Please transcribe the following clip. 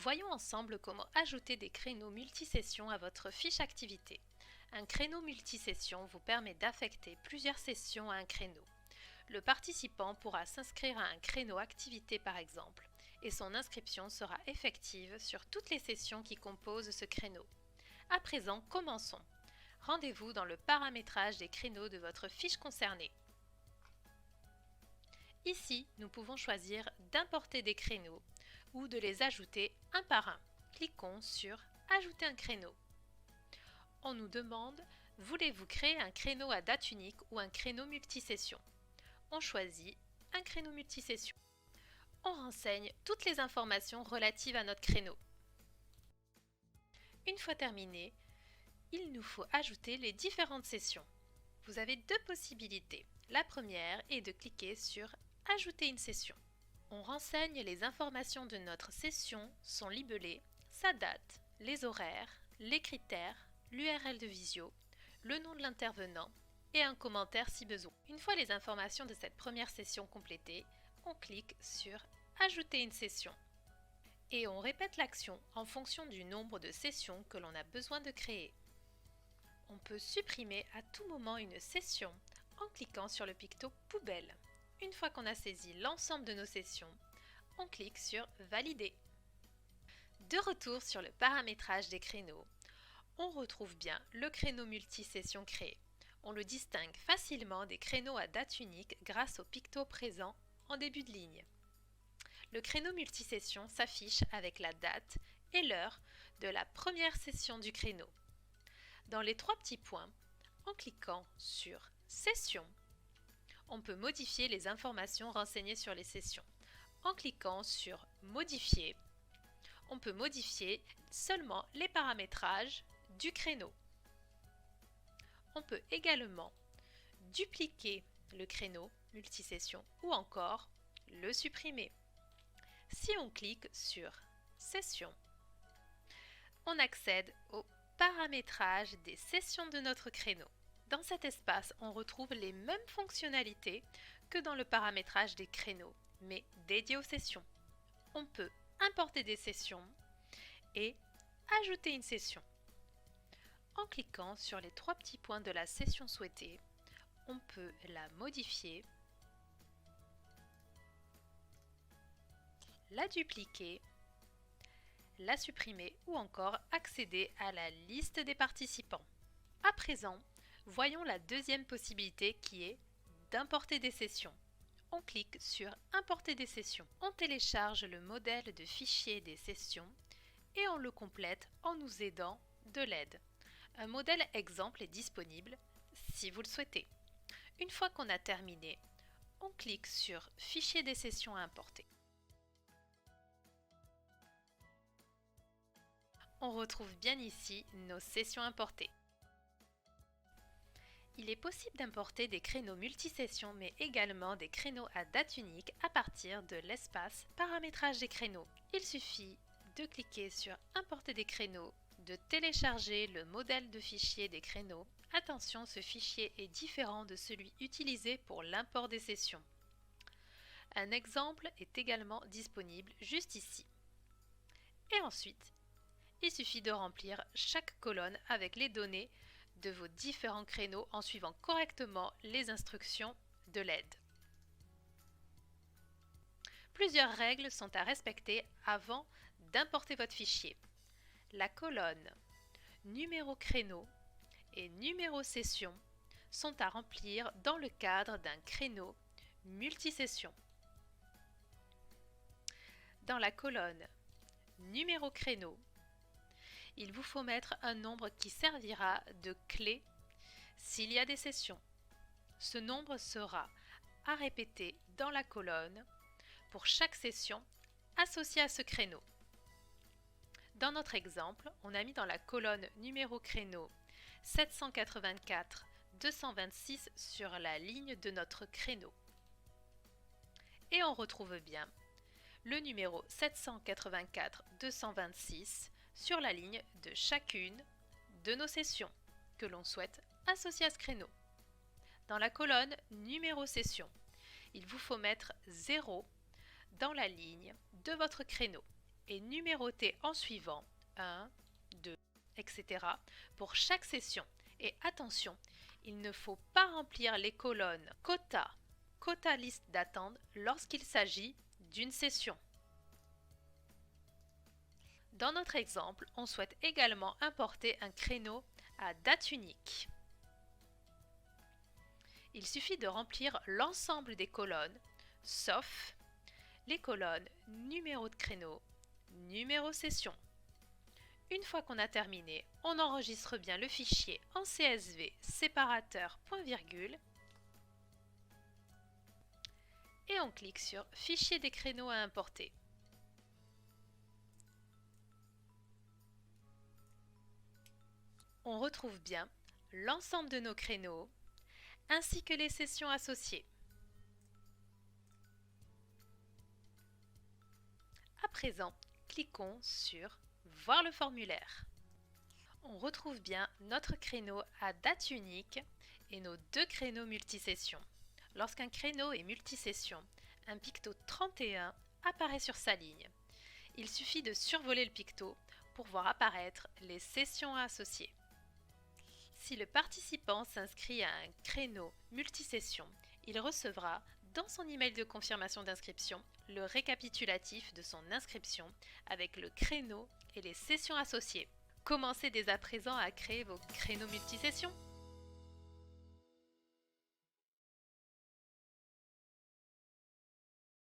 Voyons ensemble comment ajouter des créneaux multisessions à votre fiche activité. Un créneau multisession vous permet d'affecter plusieurs sessions à un créneau. Le participant pourra s'inscrire à un créneau activité par exemple, et son inscription sera effective sur toutes les sessions qui composent ce créneau. À présent, commençons. Rendez-vous dans le paramétrage des créneaux de votre fiche concernée. Ici, nous pouvons choisir d'importer des créneaux ou de les ajouter un par un. Cliquons sur « Ajouter un créneau ». On nous demande « Voulez-vous créer un créneau à date unique ou un créneau multisession ?» On choisit « Un créneau multisession ». On renseigne toutes les informations relatives à notre créneau. Une fois terminé, il nous faut ajouter les différentes sessions. Vous avez deux possibilités. La première est de cliquer sur « Ajouter une session ». On renseigne les informations de notre session, son libellé, sa date, les horaires, les critères, l'URL de Visio, le nom de l'intervenant et un commentaire si besoin. Une fois les informations de cette première session complétées, on clique sur « Ajouter une session » et on répète l'action en fonction du nombre de sessions que l'on a besoin de créer. On peut supprimer à tout moment une session en cliquant sur le picto « Poubelle ». Une fois qu'on a saisi l'ensemble de nos sessions, on clique sur « Valider ». De retour sur le paramétrage des créneaux, on retrouve bien le créneau multisession créé. On le distingue facilement des créneaux à date unique grâce au picto présent en début de ligne. Le créneau multisession s'affiche avec la date et l'heure de la première session du créneau. Dans les trois petits points, en cliquant sur « Session », on peut modifier les informations renseignées sur les sessions. En cliquant sur « Modifier », on peut modifier seulement les paramétrages du créneau. On peut également dupliquer le créneau multisession ou encore le supprimer. Si on clique sur « Session », on accède au paramétrage des sessions de notre créneau. Dans cet espace, on retrouve les mêmes fonctionnalités que dans le paramétrage des créneaux, mais dédiés aux sessions. On peut importer des sessions et ajouter une session. En cliquant sur les trois petits points de la session souhaitée, on peut la modifier, la dupliquer, la supprimer ou encore accéder à la liste des participants. À présent, voyons la deuxième possibilité qui est d'importer des sessions. On clique sur « Importer des sessions ». On télécharge le modèle de fichier des sessions et on le complète en nous aidant de l'aide. Un modèle exemple est disponible si vous le souhaitez. Une fois qu'on a terminé, on clique sur « Fichier des sessions à importer ». On retrouve bien ici nos sessions importées. Il est possible d'importer des créneaux multisessions mais également des créneaux à date unique à partir de l'espace Paramétrage des créneaux. Il suffit de cliquer sur Importer des créneaux, de télécharger le modèle de fichier des créneaux. Attention, ce fichier est différent de celui utilisé pour l'import des sessions. Un exemple est également disponible juste ici. Et ensuite, il suffit de remplir chaque colonne avec les données de vos différents créneaux en suivant correctement les instructions de l'aide. Plusieurs règles sont à respecter avant d'importer votre fichier. La colonne numéro créneau et numéro session sont à remplir dans le cadre d'un créneau multisession. Dans la colonne numéro créneau, il vous faut mettre un nombre qui servira de clé s'il y a des sessions. Ce nombre sera à répéter dans la colonne pour chaque session associée à ce créneau. Dans notre exemple, on a mis dans la colonne numéro créneau 784 226 sur la ligne de notre créneau. Et on retrouve bien le numéro 784 226 sur la ligne de chacune de nos sessions que l'on souhaite associer à ce créneau. Dans la colonne numéro session, il vous faut mettre 0 dans la ligne de votre créneau est numéroté en suivant 1, 2, etc. pour chaque session. Et attention, il ne faut pas remplir les colonnes quota liste d'attente lorsqu'il s'agit d'une session. Dans notre exemple, on souhaite également importer un créneau à date unique. Il suffit de remplir l'ensemble des colonnes, sauf les colonnes numéro de créneau, numéro session. Une fois qu'on a terminé, on enregistre bien le fichier en CSV séparateur point virgule et on clique sur Fichier des créneaux à importer. On retrouve bien l'ensemble de nos créneaux ainsi que les sessions associées. À présent, cliquons sur Voir le formulaire. On retrouve bien notre créneau à date unique et nos deux créneaux multisessions. Lorsqu'un créneau est multisession, un picto 31 apparaît sur sa ligne. Il suffit de survoler le picto pour voir apparaître les sessions associées. Si le participant s'inscrit à un créneau multisession, il recevra dans son email de confirmation d'inscription le récapitulatif de son inscription avec le créneau et les sessions associées. Commencez dès à présent à créer vos créneaux multisessions.